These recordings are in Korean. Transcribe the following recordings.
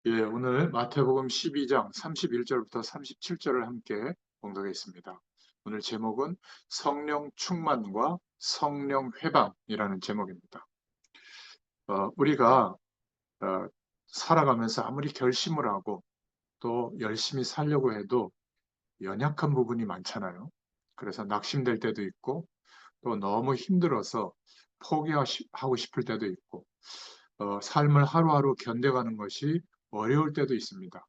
예, 오늘 마태복음 12장 31절부터 37절을 함께 봉독했습니다. 오늘 제목은 성령 충만과 성령 회방이라는 제목입니다. 우리가 살아가면서 아무리 결심을 하고 또 열심히 살려고 해도 연약한 부분이 많잖아요. 그래서 낙심될 때도 있고 또 너무 힘들어서 포기하고 싶을 때도 있고 삶을 하루하루 견뎌가는 것이 어려울 때도 있습니다.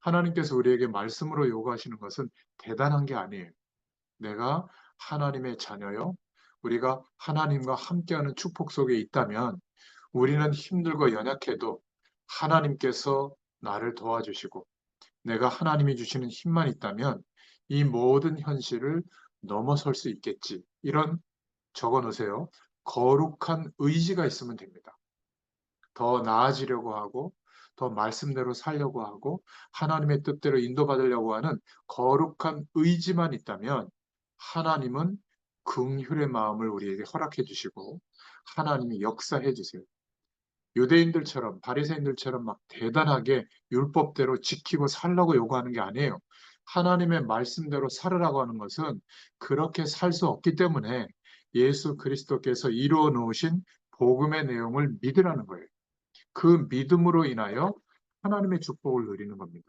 하나님께서 우리에게 말씀으로 요구하시는 것은 대단한 게 아니에요. 내가 하나님의 자녀요. 우리가 하나님과 함께하는 축복 속에 있다면 우리는 힘들고 연약해도 하나님께서 나를 도와주시고 내가 하나님이 주시는 힘만 있다면 이 모든 현실을 넘어설 수 있겠지. 이런 적어 놓으세요. 거룩한 의지가 있으면 됩니다. 더 나아지려고 하고 더 말씀대로 살려고 하고 하나님의 뜻대로 인도받으려고 하는 거룩한 의지만 있다면 하나님은 긍휼의 마음을 우리에게 허락해 주시고 하나님이 역사해 주세요. 유대인들처럼 바리새인들처럼 막 대단하게 율법대로 지키고 살라고 요구하는 게 아니에요. 하나님의 말씀대로 살으라고 하는 것은 그렇게 살 수 없기 때문에 예수 그리스도께서 이루어 놓으신 복음의 내용을 믿으라는 거예요. 그 믿음으로 인하여 하나님의 축복을 누리는 겁니다.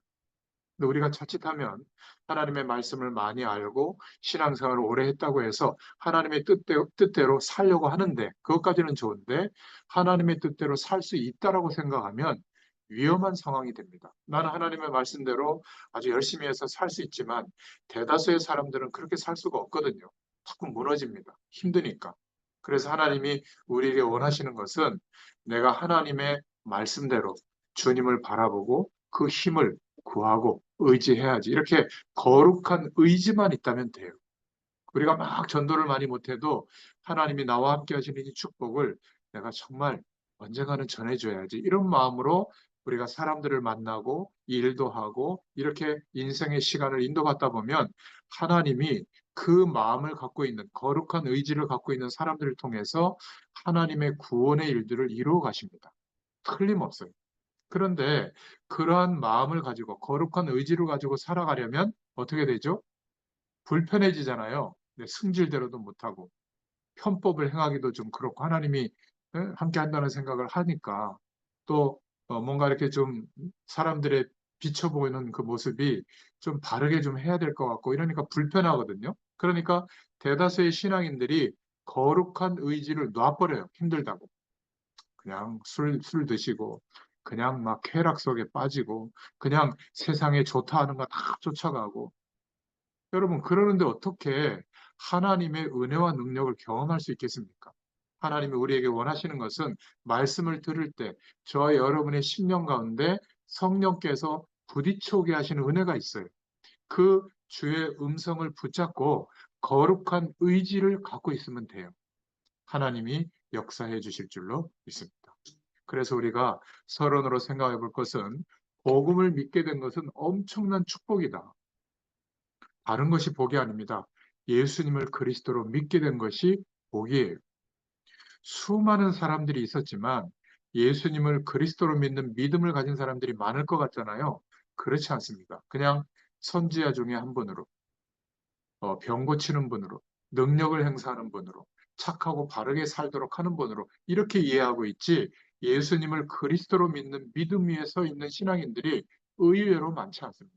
근데 우리가 자칫하면 하나님의 말씀을 많이 알고 신앙생활을 오래 했다고 해서 하나님의 뜻대로 살려고 하는데 그것까지는 좋은데 하나님의 뜻대로 살 수 있다라고 생각하면 위험한 상황이 됩니다. 나는 하나님의 말씀대로 아주 열심히 해서 살 수 있지만 대다수의 사람들은 그렇게 살 수가 없거든요. 자꾸 무너집니다. 힘드니까. 그래서 하나님이 우리에게 원하시는 것은 내가 하나님의 말씀대로 주님을 바라보고 그 힘을 구하고 의지해야지. 이렇게 거룩한 의지만 있다면 돼요. 우리가 막 전도를 많이 못해도 하나님이 나와 함께 하시는 이 축복을 내가 정말 언젠가는 전해줘야지. 이런 마음으로 우리가 사람들을 만나고 일도 하고 이렇게 인생의 시간을 인도받다 보면 하나님이 그 마음을 갖고 있는 거룩한 의지를 갖고 있는 사람들을 통해서 하나님의 구원의 일들을 이루어 가십니다. 틀림없어요. 그런데 그러한 마음을 가지고 거룩한 의지를 가지고 살아가려면 어떻게 되죠? 불편해지잖아요. 네, 승질대로도 못하고 편법을 행하기도 좀 그렇고 하나님이 함께 한다는 생각을 하니까 또 뭔가 이렇게 좀 사람들의 비춰보이는 그 모습이 좀 바르게 좀 해야 될 것 같고 이러니까 불편하거든요. 그러니까 대다수의 신앙인들이 거룩한 의지를 놔버려요. 힘들다고. 그냥 술 드시고, 그냥 막 쾌락 속에 빠지고, 그냥 세상에 좋다 하는 거 다 쫓아가고. 여러분, 그러는데 어떻게 하나님의 은혜와 능력을 경험할 수 있겠습니까? 하나님이 우리에게 원하시는 것은 말씀을 들을 때 저와 여러분의 심령 가운데 성령께서 부딪혀오게 하시는 은혜가 있어요. 그 주의 음성을 붙잡고 거룩한 의지를 갖고 있으면 돼요. 하나님이 역사해 주실 줄로 믿습니다. 그래서 우리가 서론으로 생각해 볼 것은 복음을 믿게 된 것은 엄청난 축복이다. 다른 것이 복이 아닙니다. 예수님을 그리스도로 믿게 된 것이 복이에요. 수많은 사람들이 있었지만 예수님을 그리스도로 믿는 믿음을 가진 사람들이 많을 것 같잖아요. 그렇지 않습니다. 그냥 선지자 중에 한 분으로, 병 고치는 분으로, 능력을 행사하는 분으로, 착하고 바르게 살도록 하는 분으로 이렇게 이해하고 있지 예수님을 그리스도로 믿는 믿음 위에 서 있는 신앙인들이 의외로 많지 않습니다.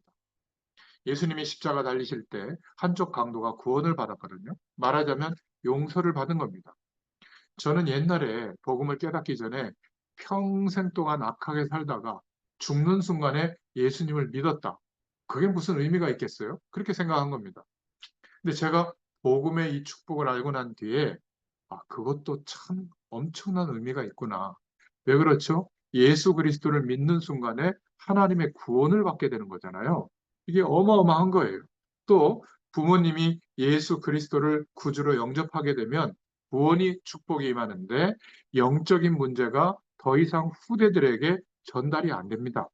예수님이 십자가 달리실 때 한쪽 강도가 구원을 받았거든요. 말하자면 용서를 받은 겁니다. 저는 옛날에 복음을 깨닫기 전에 평생 동안 악하게 살다가 죽는 순간에 예수님을 믿었다. 그게 무슨 의미가 있겠어요? 그렇게 생각한 겁니다. 근데 제가 복음의 이 축복을 알고 난 뒤에 그것도 참 엄청난 의미가 있구나. 왜 그렇죠? 예수 그리스도를 믿는 순간에 하나님의 구원을 받게 되는 거잖아요. 이게 어마어마한 거예요. 또 부모님이 예수 그리스도를 구주로 영접하게 되면 구원이 축복이 임하는데 영적인 문제가 더 이상 후대들에게 전달이 안 됩니다.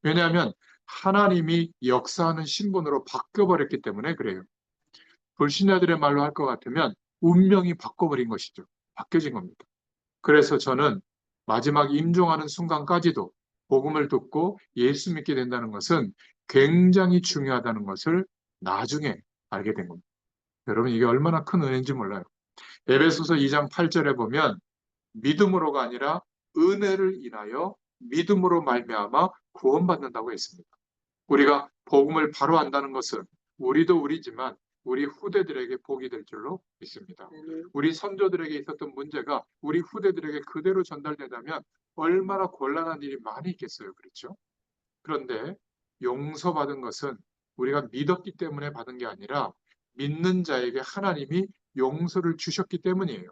왜냐하면 하나님이 역사하는 신분으로 바뀌어버렸기 때문에 그래요. 불신자들의 말로 할 것 같으면 운명이 바꿔버린 것이죠. 바뀌어진 겁니다. 그래서 저는 마지막 임종하는 순간까지도 복음을 듣고 예수 믿게 된다는 것은 굉장히 중요하다는 것을 나중에 알게 된 겁니다. 여러분, 이게 얼마나 큰 은혜인지 몰라요. 에베소서 2장 8절에 보면 믿음으로가 아니라 은혜를 인하여 믿음으로 말미암아 구원받는다고 했습니다. 우리가 복음을 바로 안다는 것은 우리도 우리지만 우리 후대들에게 복이 될 줄로 믿습니다. 우리 선조들에게 있었던 문제가 우리 후대들에게 그대로 전달되다면 얼마나 곤란한 일이 많이 있겠어요. 그렇죠? 그런데 용서받은 것은 우리가 믿었기 때문에 받은 게 아니라 믿는 자에게 하나님이 용서를 주셨기 때문이에요.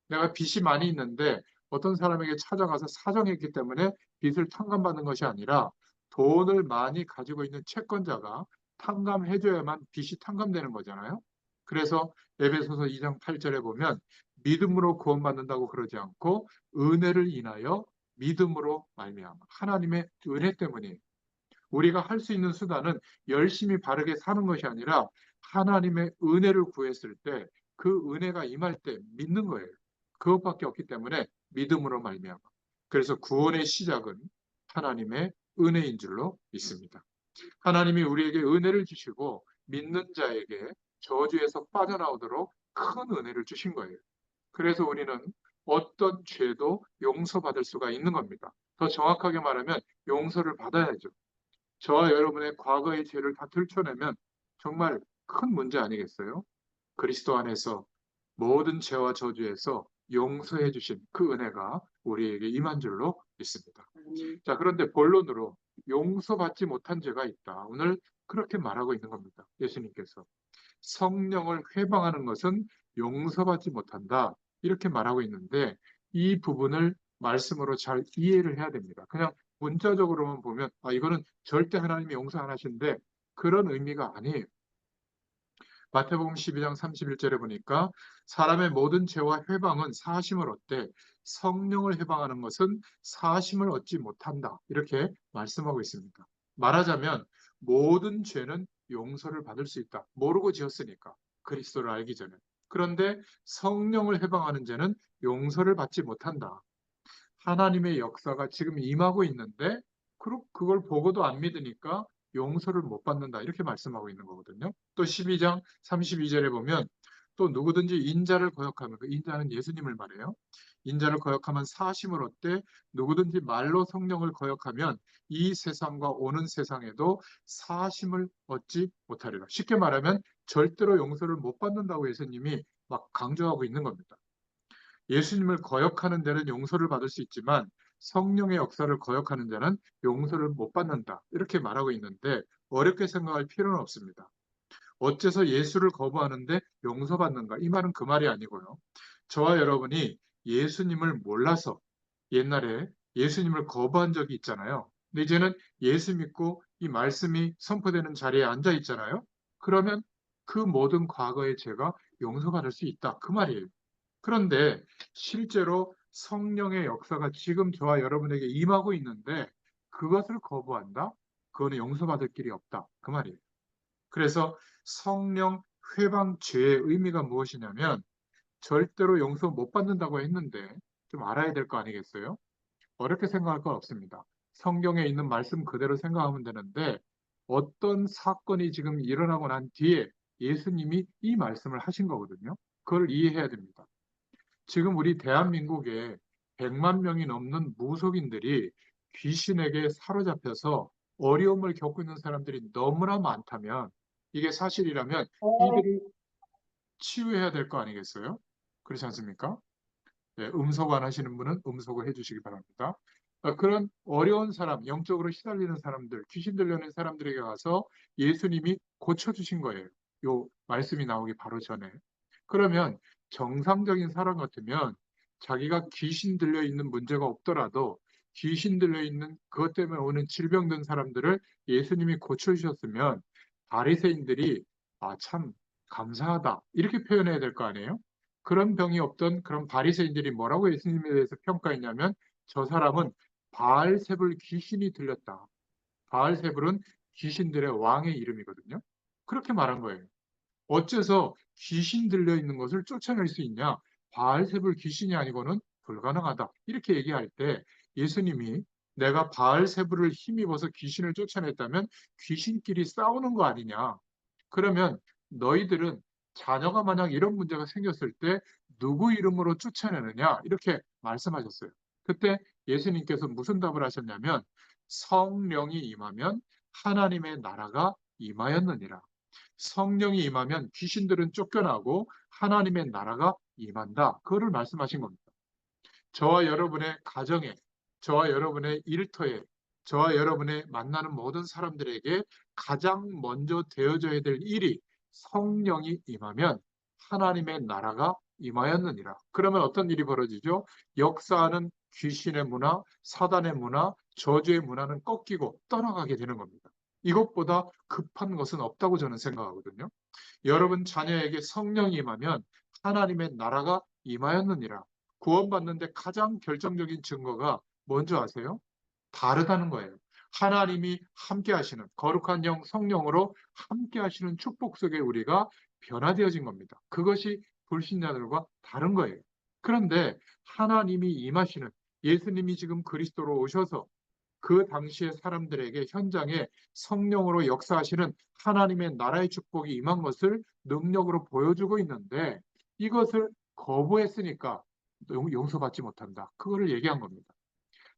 내가 빚이 많이 있는데 어떤 사람에게 찾아가서 사정했기 때문에 빚을 탕감받는 것이 아니라 돈을 많이 가지고 있는 채권자가 탕감해줘야만 빚이 탕감되는 거잖아요. 그래서 에베소서 2장 8절에 보면 믿음으로 구원받는다고 그러지 않고 은혜를 인하여 믿음으로 말미암아 하나님의 은혜 때문이에요. 우리가 할 수 있는 수단은 열심히 바르게 사는 것이 아니라 하나님의 은혜를 구했을 때 그 은혜가 임할 때 믿는 거예요. 그것밖에 없기 때문에 믿음으로 말미암아. 그래서 구원의 시작은 하나님의 은혜인 줄로 믿습니다. 하나님이 우리에게 은혜를 주시고 믿는 자에게 저주에서 빠져나오도록 큰 은혜를 주신 거예요. 그래서 우리는 어떤 죄도 용서받을 수가 있는 겁니다. 더 정확하게 말하면 용서를 받아야죠. 저와 여러분의 과거의 죄를 다 들춰내면 정말 큰 문제 아니겠어요? 그리스도 안에서 모든 죄와 저주에서 용서해 주신 그 은혜가 우리에게 임한 줄로 믿습니다. 자, 그런데 본론으로 용서받지 못한 죄가 있다. 오늘 그렇게 말하고 있는 겁니다. 예수님께서. 성령을 회방하는 것은 용서받지 못한다. 이렇게 말하고 있는데 이 부분을 말씀으로 잘 이해를 해야 됩니다. 그냥 문자적으로만 보면 이거는 절대 하나님이 용서 안 하신데 그런 의미가 아니에요. 마태복음 12장 31절에 보니까 사람의 모든 죄와 회방은 사하심을 얻되 성령을 회방하는 것은 사하심을 얻지 못한다. 이렇게 말씀하고 있습니다. 말하자면 모든 죄는 용서를 받을 수 있다. 모르고 지었으니까. 그리스도를 알기 전에. 그런데 성령을 회방하는 죄는 용서를 받지 못한다. 하나님의 역사가 지금 임하고 있는데 그걸 보고도 안 믿으니까 용서를 못 받는다. 이렇게 말씀하고 있는 거거든요. 또 12장 32절에 보면 또 누구든지 인자를 거역하면 그 인자는 예수님을 말해요. 인자를 거역하면 사심을 얻되 누구든지 말로 성령을 거역하면 이 세상과 오는 세상에도 사심을 얻지 못하리라. 쉽게 말하면 절대로 용서를 못 받는다고 예수님이 막 강조하고 있는 겁니다. 예수님을 거역하는 데는 용서를 받을 수 있지만 성령의 역사를 거역하는 자는 용서를 못 받는다. 이렇게 말하고 있는데 어렵게 생각할 필요는 없습니다. 어째서 예수를 거부하는데 용서받는가? 이 말은 그 말이 아니고요. 저와 여러분이 예수님을 몰라서 옛날에 예수님을 거부한 적이 있잖아요. 근데 이제는 예수 믿고 이 말씀이 선포되는 자리에 앉아 있잖아요. 그러면 그 모든 과거의 죄가 용서받을 수 있다. 그 말이에요. 그런데 실제로 성령의 역사가 지금 저와 여러분에게 임하고 있는데 그것을 거부한다? 그거는 용서받을 길이 없다. 그 말이에요. 그래서 성령 회방 죄의 의미가 무엇이냐면 절대로 용서 못 받는다고 했는데 좀 알아야 될 거 아니겠어요? 어렵게 생각할 건 없습니다. 성경에 있는 말씀 그대로 생각하면 되는데 어떤 사건이 지금 일어나고 난 뒤에 예수님이 이 말씀을 하신 거거든요. 그걸 이해해야 됩니다. 지금 우리 대한민국에 100만 명이 넘는 무속인들이 귀신에게 사로잡혀서 어려움을 겪고 있는 사람들이 너무나 많다면 이게 사실이라면 이들을 치유해야 될 거 아니겠어요? 그렇지 않습니까? 네, 음소관 하시는 분은 음소거 해주시기 바랍니다. 그런 어려운 사람, 영적으로 시달리는 사람들, 귀신 들려는 사람들에게 가서 예수님이 고쳐주신 거예요. 요 말씀이 나오기 바로 전에. 그러면 정상적인 사람 같으면 자기가 귀신 들려 있는 문제가 없더라도 귀신 들려 있는 그것 때문에 오는 질병든 사람들을 예수님이 고쳐주셨으면 바리새인들이 참 감사하다 이렇게 표현해야 될 거 아니에요? 그런 병이 없던 그런 바리새인들이 뭐라고 예수님에 대해서 평가했냐면 저 사람은 바알세불 귀신이 들렸다. 바알세불은 귀신들의 왕의 이름이거든요. 그렇게 말한 거예요. 어째서 귀신 들려 있는 것을 쫓아낼 수 있냐? 바알세불 귀신이 아니고는 불가능하다. 이렇게 얘기할 때 예수님이 내가 바알세불을 힘입어서 귀신을 쫓아냈다면 귀신끼리 싸우는 거 아니냐. 그러면 너희들은 자녀가 만약 이런 문제가 생겼을 때 누구 이름으로 쫓아내느냐 이렇게 말씀하셨어요. 그때 예수님께서 무슨 답을 하셨냐면 성령이 임하면 하나님의 나라가 임하였느니라. 성령이 임하면 귀신들은 쫓겨나고 하나님의 나라가 임한다. 그거를 말씀하신 겁니다. 저와 여러분의 가정에, 저와 여러분의 일터에, 저와 여러분의 만나는 모든 사람들에게 가장 먼저 되어져야 될 일이 성령이 임하면 하나님의 나라가 임하였느니라. 그러면 어떤 일이 벌어지죠? 역사하는 귀신의 문화, 사단의 문화, 저주의 문화는 꺾이고 떠나가게 되는 겁니다. 이것보다 급한 것은 없다고 저는 생각하거든요. 여러분 자녀에게 성령이 임하면 하나님의 나라가 임하였느니라. 구원받는데 가장 결정적인 증거가 뭔지 아세요? 다르다는 거예요. 하나님이 함께 하시는 거룩한 영 성령으로 함께 하시는 축복 속에 우리가 변화되어진 겁니다. 그것이 불신자들과 다른 거예요. 그런데 하나님이 임하시는 예수님이 지금 그리스도로 오셔서 그 당시의 사람들에게 현장에 성령으로 역사하시는 하나님의 나라의 축복이 임한 것을 능력으로 보여주고 있는데 이것을 거부했으니까 용서받지 못한다. 그거를 얘기한 겁니다.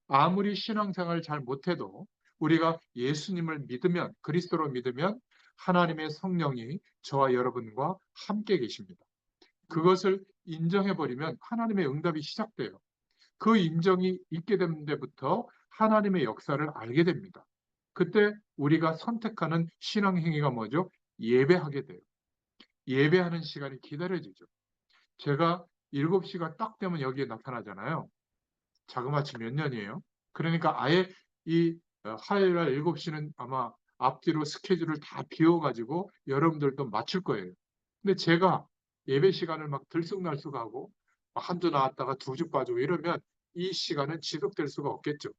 아무리 신앙생활을 잘 못해도 우리가 예수님을 믿으면 그리스도로 믿으면 하나님의 성령이 저와 여러분과 함께 계십니다. 그것을 인정해버리면 하나님의 응답이 시작돼요. 그 인정이 있게 된 데부터 하나님의 역사를 알게 됩니다. 그때 우리가 선택하는 신앙 행위가 뭐죠? 예배하게 돼요. 예배하는 시간이 기다려지죠. 제가 7시가 딱 되면 여기에 나타나잖아요. 자그마치 몇 년이에요? 그러니까 아예 이 화요일 날 7시는 아마 앞뒤로 스케줄을 다 비워가지고 여러분들도 맞출 거예요. 근데 제가 예배 시간을 막 들쑥날쑥하고 한 주 나왔다가 두 주 빠지고 이러면 이 시간은 지속될 수가 없겠죠.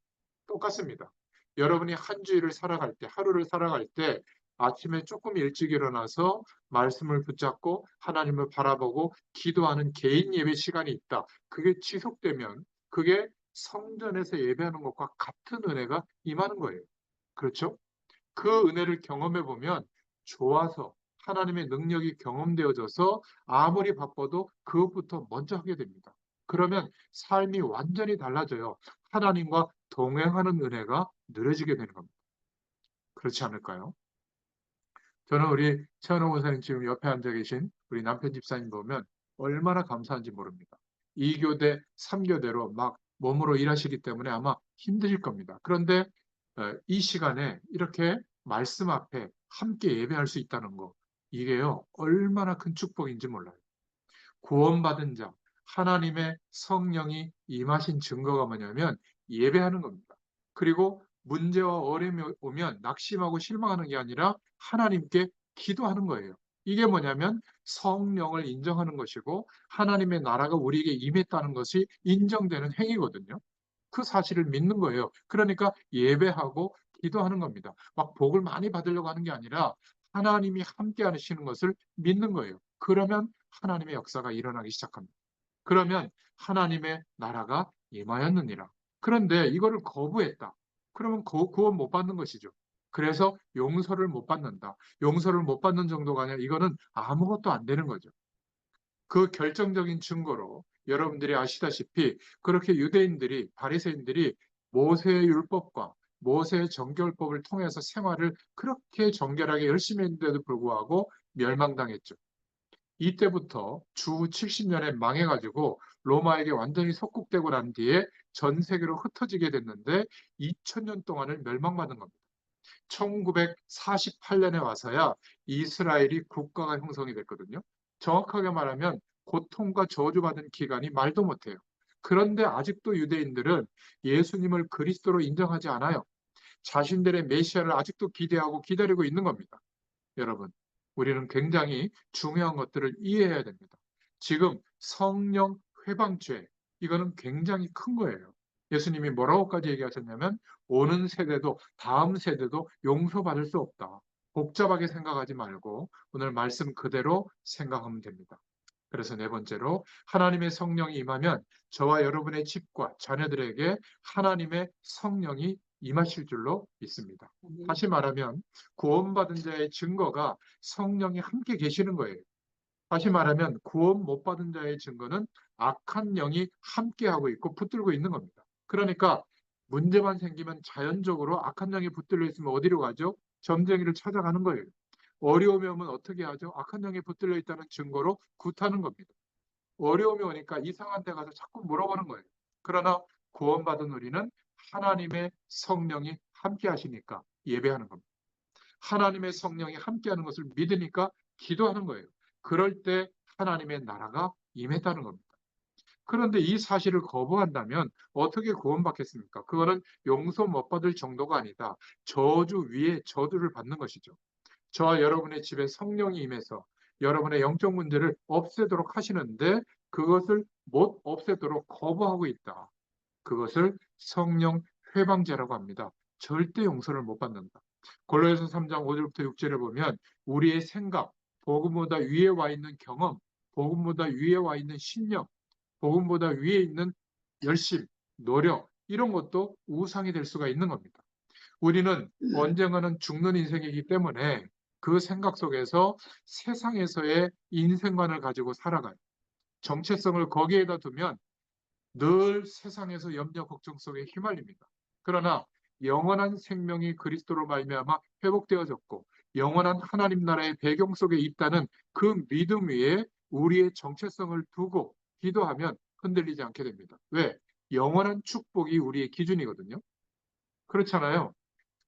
똑같습니다. 여러분이 한 주일을 살아갈 때, 하루를 살아갈 때 아침에 조금 일찍 일어나서 말씀을 붙잡고 하나님을 바라보고 기도하는 개인 예배 시간이 있다. 그게 지속되면 그게 성전에서 예배하는 것과 같은 은혜가 임하는 거예요. 그렇죠? 그 은혜를 경험해 보면 좋아서 하나님의 능력이 경험되어져서 아무리 바빠도 그것부터 먼저 하게 됩니다. 그러면 삶이 완전히 달라져요. 하나님과 동행하는 은혜가 늘어지게 되는 겁니다. 그렇지 않을까요? 저는 우리 최은호 목사님 지금 옆에 앉아 계신 우리 남편 집사님 보면 얼마나 감사한지 모릅니다. 2교대, 3교대로 막 몸으로 일하시기 때문에 아마 힘드실 겁니다. 그런데 이 시간에 이렇게 말씀 앞에 함께 예배할 수 있다는 거, 이게요, 얼마나 큰 축복인지 몰라요. 구원받은 자, 하나님의 성령이 임하신 증거가 뭐냐면 예배하는 겁니다. 그리고 문제와 어려움이 오면 낙심하고 실망하는 게 아니라 하나님께 기도하는 거예요. 이게 뭐냐면 성령을 인정하는 것이고 하나님의 나라가 우리에게 임했다는 것이 인정되는 행위거든요. 그 사실을 믿는 거예요. 그러니까 예배하고 기도하는 겁니다. 막 복을 많이 받으려고 하는 게 아니라 하나님이 함께 하시는 것을 믿는 거예요. 그러면 하나님의 역사가 일어나기 시작합니다. 그러면 하나님의 나라가 임하였느니라. 그런데 이거를 거부했다. 그러면 구원 못 받는 것이죠. 그래서 용서를 못 받는다. 용서를 못 받는 정도가 아니라 이거는 아무것도 안 되는 거죠. 그 결정적인 증거로 여러분들이 아시다시피 그렇게 유대인들이 바리새인들이 모세의 율법과 모세의 정결법을 통해서 생활을 그렇게 정결하게 열심히 했는데도 불구하고 멸망당했죠. 이때부터 주 70년에 망해가지고 로마에게 완전히 속국되고 난 뒤에 전 세계로 흩어지게 됐는데 2000년 동안을 멸망받은 겁니다. 1948년에 와서야 이스라엘이 국가가 형성이 됐거든요. 정확하게 말하면 고통과 저주받은 기간이 말도 못해요. 그런데 아직도 유대인들은 예수님을 그리스도로 인정하지 않아요. 자신들의 메시아를 아직도 기대하고 기다리고 있는 겁니다. 여러분, 우리는 굉장히 중요한 것들을 이해해야 됩니다. 지금 성령 회방죄, 이거는 굉장히 큰 거예요. 예수님이 뭐라고까지 얘기하셨냐면 오는 세대도 다음 세대도 용서받을 수 없다. 복잡하게 생각하지 말고 오늘 말씀 그대로 생각하면 됩니다. 그래서 네 번째로 하나님의 성령이 임하면 저와 여러분의 집과 자녀들에게 하나님의 성령이 임하실 줄로 믿습니다. 다시 말하면 구원받은 자의 증거가 성령이 함께 계시는 거예요. 다시 말하면 구원 못 받은 자의 증거는 악한 영이 함께하고 있고 붙들고 있는 겁니다. 그러니까 문제만 생기면 자연적으로 악한 영이 붙들려 있으면 어디로 가죠? 점쟁이를 찾아가는 거예요. 어려움이 오면 어떻게 하죠? 악한 영이 붙들려 있다는 증거로 굿하는 겁니다. 어려움이 오니까 이상한 데 가서 자꾸 물어보는 거예요. 그러나 구원받은 우리는 하나님의 성령이 함께 하시니까 예배하는 겁니다. 하나님의 성령이 함께하는 것을 믿으니까 기도하는 거예요. 그럴 때 하나님의 나라가 임했다는 겁니다. 그런데 이 사실을 거부한다면 어떻게 구원받겠습니까? 그거는 용서 못 받을 정도가 아니다. 저주 위에 저주를 받는 것이죠. 저와 여러분의 집에 성령이 임해서 여러분의 영적 문제를 없애도록 하시는데 그것을 못 없애도록 거부하고 있다. 그것을 성령 회방죄라고 합니다. 절대 용서를 못 받는다. 골로새서 3장 5절부터 6절에 보면 우리의 생각, 복음보다 위에 와 있는 경험, 복음보다 위에 와 있는 신념, 복음보다 위에 있는 열심, 노력 이런 것도 우상이 될 수가 있는 겁니다. 우리는 언젠가는 죽는 인생이기 때문에 그 생각 속에서 세상에서의 인생관을 가지고 살아가요. 정체성을 거기에다 두면 늘 세상에서 염려 걱정 속에 휘말립니다. 그러나 영원한 생명이 그리스도로 말미암아 회복되어졌고 영원한 하나님 나라의 배경 속에 있다는 그 믿음 위에 우리의 정체성을 두고 기도하면 흔들리지 않게 됩니다. 왜? 영원한 축복이 우리의 기준이거든요. 그렇잖아요.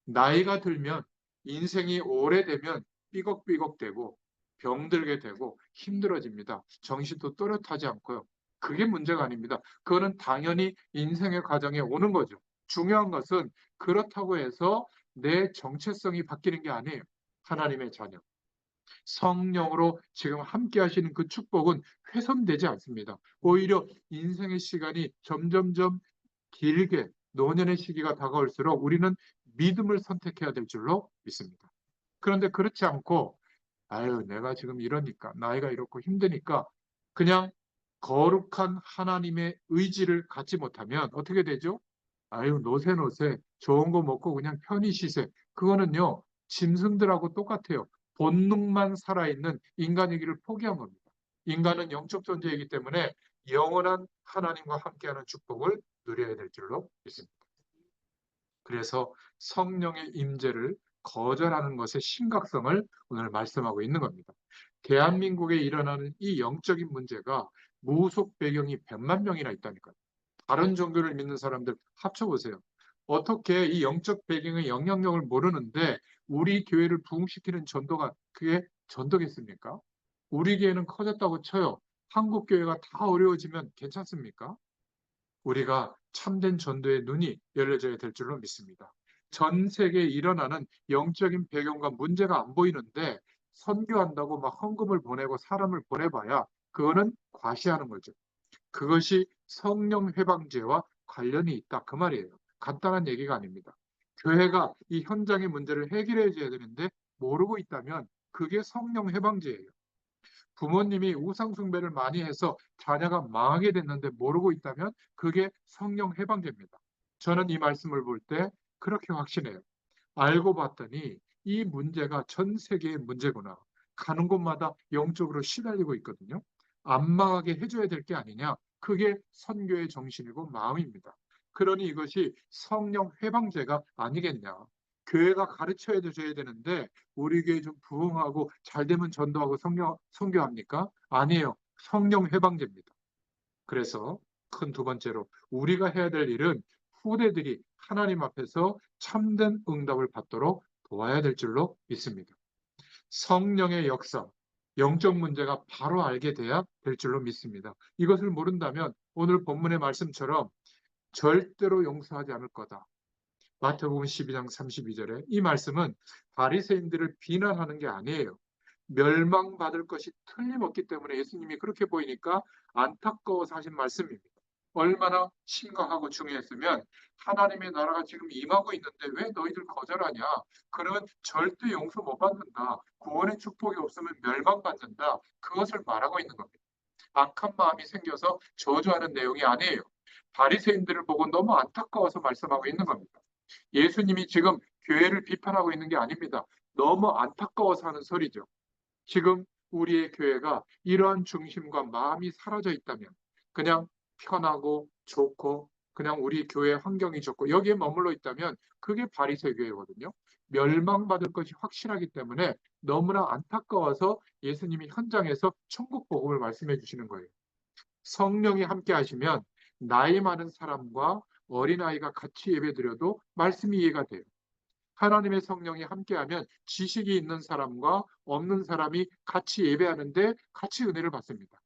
나이가 들면 인생이 오래되면 삐걱삐걱대고 병들게 되고 힘들어집니다. 정신도 또렷하지 않고요. 그게 문제가 아닙니다. 그거는 당연히 인생의 과정에 오는 거죠. 중요한 것은 그렇다고 해서 내 정체성이 바뀌는 게 아니에요. 하나님의 자녀. 성령으로 지금 함께 하시는 그 축복은 훼손되지 않습니다. 오히려 인생의 시간이 점점점 길게 노년의 시기가 다가올수록 우리는 믿음을 선택해야 될 줄로 믿습니다. 그런데 그렇지 않고 아유 내가 지금 이러니까 나이가 이렇고 힘드니까 그냥 거룩한 하나님의 의지를 갖지 못하면 어떻게 되죠? 아유 노세노세 좋은 거 먹고 그냥 편히 쉬세. 그거는요 짐승들하고 똑같아요. 본능만 살아있는 인간이기를 포기한 겁니다. 인간은 영적 존재이기 때문에 영원한 하나님과 함께하는 축복을 누려야 될 줄로 믿습니다. 그래서 성령의 임재를 거절하는 것의 심각성을 오늘 말씀하고 있는 겁니다. 대한민국에 일어나는 이 영적인 문제가 무속 배경이 100만 명이나 있다니까요. 다른 종교를 믿는 사람들 합쳐보세요. 어떻게 이 영적 배경의 영향력을 모르는데 우리 교회를 부흥시키는 전도가 그게 전도겠습니까? 우리 교회는 커졌다고 쳐요. 한국 교회가 다 어려워지면 괜찮습니까? 우리가 참된 전도의 눈이 열려져야 될 줄로 믿습니다. 전 세계에 일어나는 영적인 배경과 문제가 안 보이는데 선교한다고 막 헌금을 보내고 사람을 보내봐야 그거는 과시하는 거죠. 그것이 성령 회방제와 관련이 있다. 그 말이에요. 간단한 얘기가 아닙니다. 교회가 이 현장의 문제를 해결해 줘야 되는데 모르고 있다면 그게 성령 회방제예요. 부모님이 우상숭배를 많이 해서 자녀가 망하게 됐는데 모르고 있다면 그게 성령 해방제입니다. 저는 이 말씀을 볼 때 그렇게 확신해요. 알고 봤더니 이 문제가 전 세계의 문제구나. 가는 곳마다 영적으로 시달리고 있거든요. 안 망하게 해줘야 될 게 아니냐. 그게 선교의 정신이고 마음입니다. 그러니 이것이 성령 회방제가 아니겠냐. 교회가 가르쳐야 줘야 되는데 우리 교회 좀 부흥하고 잘 되면 전도하고 선교합니까? 아니에요. 성령 회방제입니다. 그래서 큰 두 번째로 우리가 해야 될 일은 후대들이 하나님 앞에서 참된 응답을 받도록 도와야 될 줄로 믿습니다. 성령의 역사, 영적 문제가 바로 알게 돼야 될 줄로 믿습니다. 이것을 모른다면 오늘 본문의 말씀처럼 절대로 용서하지 않을 거다. 마태복음 12장 32절에 이 말씀은 바리새인들을 비난하는 게 아니에요. 멸망받을 것이 틀림없기 때문에 예수님이 그렇게 보이니까 안타까워서 하신 말씀입니다. 얼마나 심각하고 중요했으면 하나님의 나라가 지금 임하고 있는데 왜 너희들 거절하냐? 그러면 절대 용서 못 받는다. 구원의 축복이 없으면 멸망받는다. 그것을 말하고 있는 겁니다. 악한 마음이 생겨서 저주하는 내용이 아니에요. 바리새인들을 보고 너무 안타까워서 말씀하고 있는 겁니다. 예수님이 지금 교회를 비판하고 있는 게 아닙니다. 너무 안타까워서 하는 소리죠. 지금 우리의 교회가 이러한 중심과 마음이 사라져 있다면 그냥 편하고 좋고 그냥 우리 교회 환경이 좋고 여기에 머물러 있다면 그게 바리새 교회거든요. 멸망받을 것이 확실하기 때문에 너무나 안타까워서 예수님이 현장에서 천국 복음을 말씀해 주시는 거예요. 성령이 함께 하시면 나이 많은 사람과 어린아이가 같이 예배드려도 말씀이 이해가 돼요. 하나님의 성령이 함께하면 지식이 있는 사람과 없는 사람이 같이 예배하는데 같이 은혜를 받습니다.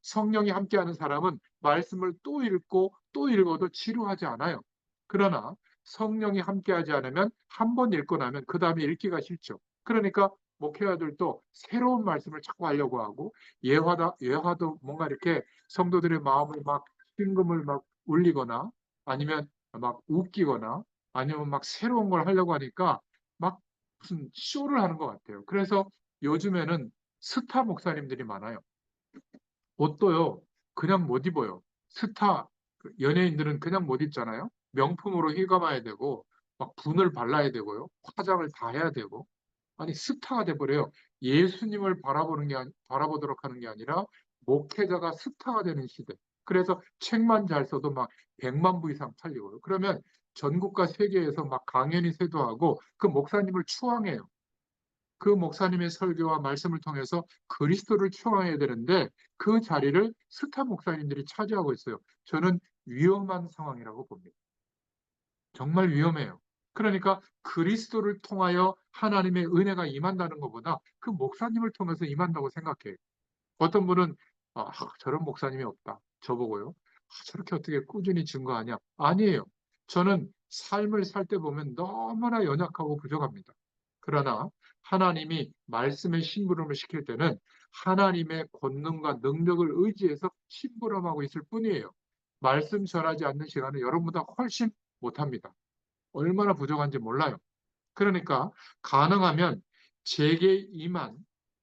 성령이 함께하는 사람은 말씀을 또 읽고 또 읽어도 지루하지 않아요. 그러나 성령이 함께하지 않으면 한 번 읽고 나면 그 다음에 읽기가 싫죠. 그러니까 목회자들도 새로운 말씀을 자꾸 하려고 하고 예화도 뭔가 이렇게 성도들의 마음을 막 심금을 막 울리거나 아니면 막 웃기거나 아니면 막 새로운 걸 하려고 하니까 막 무슨 쇼를 하는 것 같아요. 그래서 요즘에는 스타 목사님들이 많아요. 옷도요, 그냥 못 입어요. 스타 연예인들은 그냥 못 입잖아요. 명품으로 휘감아야 되고, 막 분을 발라야 되고요. 화장을 다 해야 되고. 아니, 스타가 돼버려요. 예수님을 바라보도록 하는 게 아니라, 목회자가 스타가 되는 시대. 그래서 책만 잘 써도 막 100만 부 이상 팔리고요. 그러면 전국과 세계에서 막 강연이 쇄도하고 그 목사님을 추앙해요. 그 목사님의 설교와 말씀을 통해서 그리스도를 추앙해야 되는데 그 자리를 스타 목사님들이 차지하고 있어요. 저는 위험한 상황이라고 봅니다. 정말 위험해요. 그러니까 그리스도를 통하여 하나님의 은혜가 임한다는 것보다 그 목사님을 통해서 임한다고 생각해요. 어떤 분은 저런 목사님이 없다. 저보고요. 저렇게 어떻게 꾸준히 증거하냐? 아니에요. 저는 삶을 살 때 보면 너무나 연약하고 부족합니다. 그러나 하나님이 말씀의 심부름을 시킬 때는 하나님의 권능과 능력을 의지해서 심부름하고 있을 뿐이에요. 말씀 전하지 않는 시간은 여러분보다 훨씬 못합니다. 얼마나 부족한지 몰라요. 그러니까 가능하면 제게 임한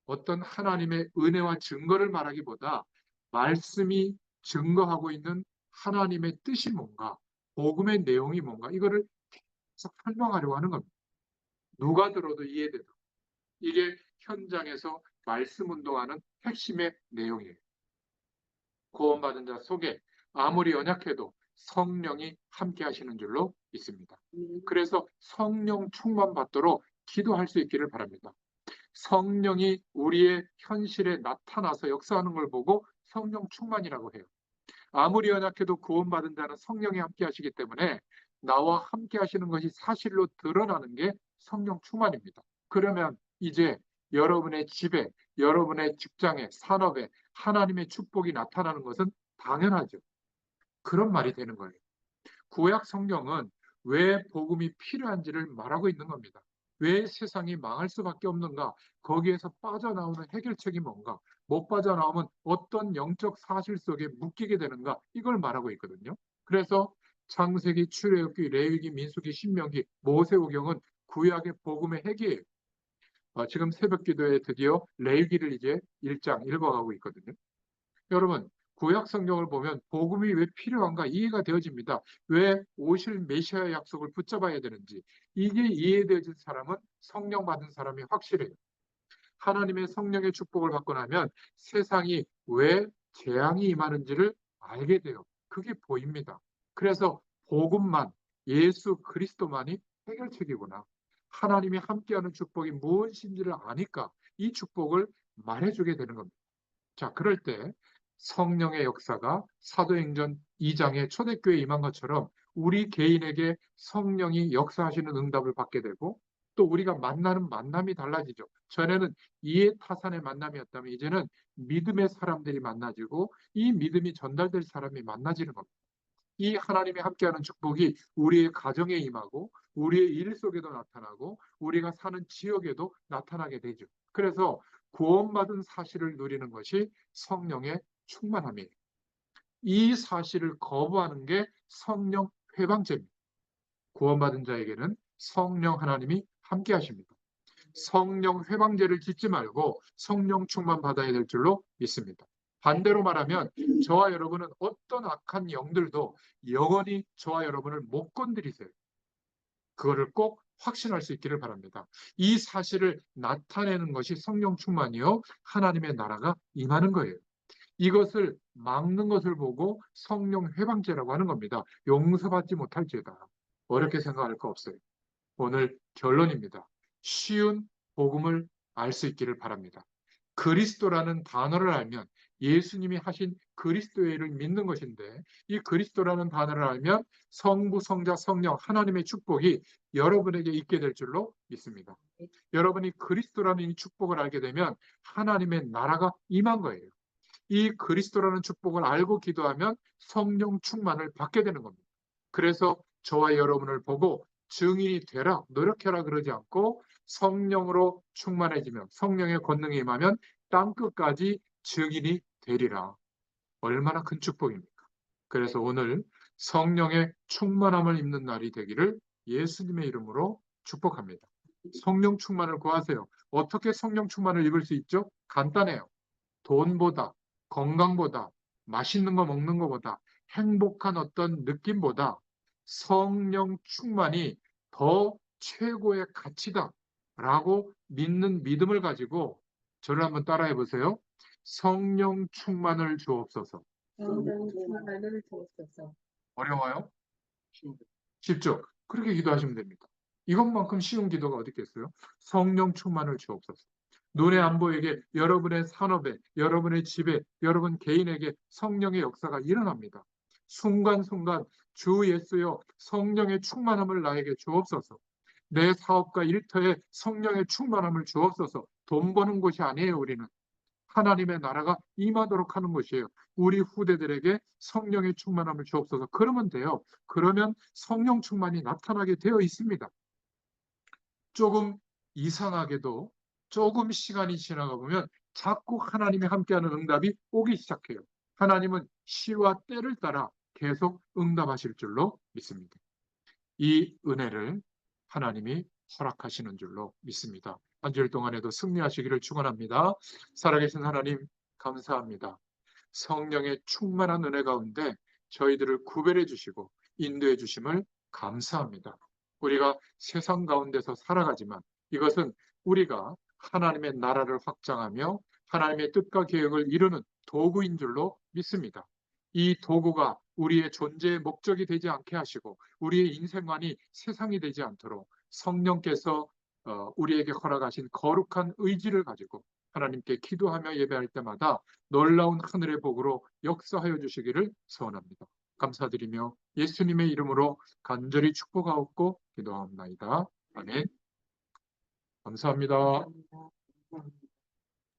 어떤 하나님의 은혜와 증거를 말하기보다 말씀이 증거하고 있는 하나님의 뜻이 뭔가, 복음의 내용이 뭔가, 이거를 계속 설명하려고 하는 겁니다. 누가 들어도 이해되도록. 이게 현장에서 말씀 운동하는 핵심의 내용이에요. 구원받은 자 속에 아무리 연약해도 성령이 함께 하시는 줄로 믿습니다. 그래서 성령 충만 받도록 기도할 수 있기를 바랍니다. 성령이 우리의 현실에 나타나서 역사하는 걸 보고 성령 충만이라고 해요. 아무리 연약해도 구원받은 자는 성령이 함께 하시기 때문에 나와 함께 하시는 것이 사실로 드러나는 게 성령 충만입니다. 그러면 이제 여러분의 집에, 여러분의 직장에, 산업에 하나님의 축복이 나타나는 것은 당연하죠. 그런 말이 되는 거예요. 구약 성경은 왜 복음이 필요한지를 말하고 있는 겁니다. 왜 세상이 망할 수밖에 없는가? 거기에서 빠져나오는 해결책이 뭔가? 못 빠져나오면 어떤 영적 사실 속에 묶이게 되는가? 이걸 말하고 있거든요. 그래서 창세기, 출애굽기, 레위기, 민수기, 신명기, 모세오경은 구약의 복음의 핵이에요. 지금 새벽 기도에 드디어 레위기를 이제 1장 읽어가고 있거든요. 여러분, 구약 성경을 보면 복음이 왜 필요한가 이해가 되어집니다. 왜 오실 메시아 약속을 붙잡아야 되는지. 이게 이해되어진 사람은 성령 받은 사람이 확실해요. 하나님의 성령의 축복을 받고 나면 세상이 왜 재앙이 임하는지를 알게 돼요. 그게 보입니다. 그래서 복음만, 예수 그리스도만이 해결책이구나. 하나님이 함께하는 축복이 무엇인지를 아니까 이 축복을 말해주게 되는 겁니다. 자, 그럴 때 성령의 역사가 사도행전 2장의 초대교회에 임한 것처럼 우리 개인에게 성령이 역사하시는 응답을 받게 되고 또 우리가 만나는 만남이 달라지죠. 전에는 이해타산의 만남이었다면 이제는 믿음의 사람들이 만나지고 이 믿음이 전달될 사람이 만나지는 겁니다. 이 하나님이 함께하는 축복이 우리의 가정에 임하고 우리의 일 속에도 나타나고 우리가 사는 지역에도 나타나게 되죠. 그래서 구원받은 사실을 누리는 것이 성령의 충만함이에요. 이 사실을 거부하는 게 성령 회방죄입니다. 구원받은 자에게는 성령 하나님이 함께 하십니다. 성령 회방죄를 짓지 말고 성령 충만 받아야 될 줄로 믿습니다. 반대로 말하면 저와 여러분은 어떤 악한 영들도 영원히 저와 여러분을 못 건드리세요. 그거를 꼭 확신할 수 있기를 바랍니다. 이 사실을 나타내는 것이 성령 충만이요 하나님의 나라가 임하는 거예요. 이것을 막는 것을 보고 성령 회방죄라고 하는 겁니다. 용서받지 못할 죄다. 어렵게 생각할 거 없어요. 오늘 결론입니다. 쉬운 복음을 알 수 있기를 바랍니다. 그리스도라는 단어를 알면 예수님이 하신 그리스도의 일을 믿는 것인데, 이 그리스도라는 단어를 알면 성부, 성자, 성령 하나님의 축복이 여러분에게 있게 될 줄로 믿습니다. 여러분이 그리스도라는 이 축복을 알게 되면 하나님의 나라가 임한 거예요. 이 그리스도라는 축복을 알고 기도하면 성령 충만을 받게 되는 겁니다. 그래서 저와 여러분을 보고 증인이 되라, 노력해라 그러지 않고 성령으로 충만해지면, 성령의 권능이 임하면 땅끝까지 증인이 되리라. 얼마나 큰 축복입니까? 그래서 오늘 성령의 충만함을 입는 날이 되기를 예수님의 이름으로 축복합니다. 성령 충만을 구하세요. 어떻게 성령 충만을 입을 수 있죠? 간단해요. 돈보다, 건강보다, 맛있는 거 먹는 것보다, 행복한 어떤 느낌보다 성령 충만이 더 최고의 가치다라고 믿는 믿음을 가지고 저를 한번 따라해 보세요. 성령 충만을 주옵소서. 성령 충만을 주옵소서. 어려워요? 쉽죠? 그렇게 기도하시면 됩니다. 이것만큼 쉬운 기도가 어디 있겠어요? 성령 충만을 주옵소서. 눈에 안 보이게 여러분의 산업에, 여러분의 집에, 여러분 개인에게 성령의 역사가 일어납니다. 순간순간 주 예수여 성령의 충만함을 나에게 주옵소서. 내 사업과 일터에 성령의 충만함을 주옵소서. 돈 버는 곳이 아니에요, 우리는. 하나님의 나라가 임하도록 하는 것이에요. 우리 후대들에게 성령의 충만함을 주옵소서. 그러면 돼요. 그러면 성령 충만이 나타나게 되어 있습니다. 조금 이상하게도 조금 시간이 지나가 보면 자꾸 하나님이 함께하는 응답이 오기 시작해요. 하나님은 시와 때를 따라 계속 응답하실 줄로 믿습니다. 이 은혜를 하나님이 허락하시는 줄로 믿습니다. 한 주일 동안에도 승리하시기를 축원합니다. 살아계신 하나님 감사합니다. 성령의 충만한 은혜 가운데 저희들을 구별해 주시고 인도해 주심을 감사합니다. 우리가 세상 가운데서 살아가지만 이것은 우리가 하나님의 나라를 확장하며 하나님의 뜻과 계획을 이루는 도구인 줄로 믿습니다. 이 도구가 우리의 존재의 목적이 되지 않게 하시고 우리의 인생관이 세상이 되지 않도록 성령께서 우리에게 허락하신 거룩한 의지를 가지고 하나님께 기도하며 예배할 때마다 놀라운 하늘의 복으로 역사하여 주시기를 소원합니다. 감사드리며 예수님의 이름으로 간절히 축복하옵고 기도하옵나이다. 아멘. 감사합니다. 감사합니다.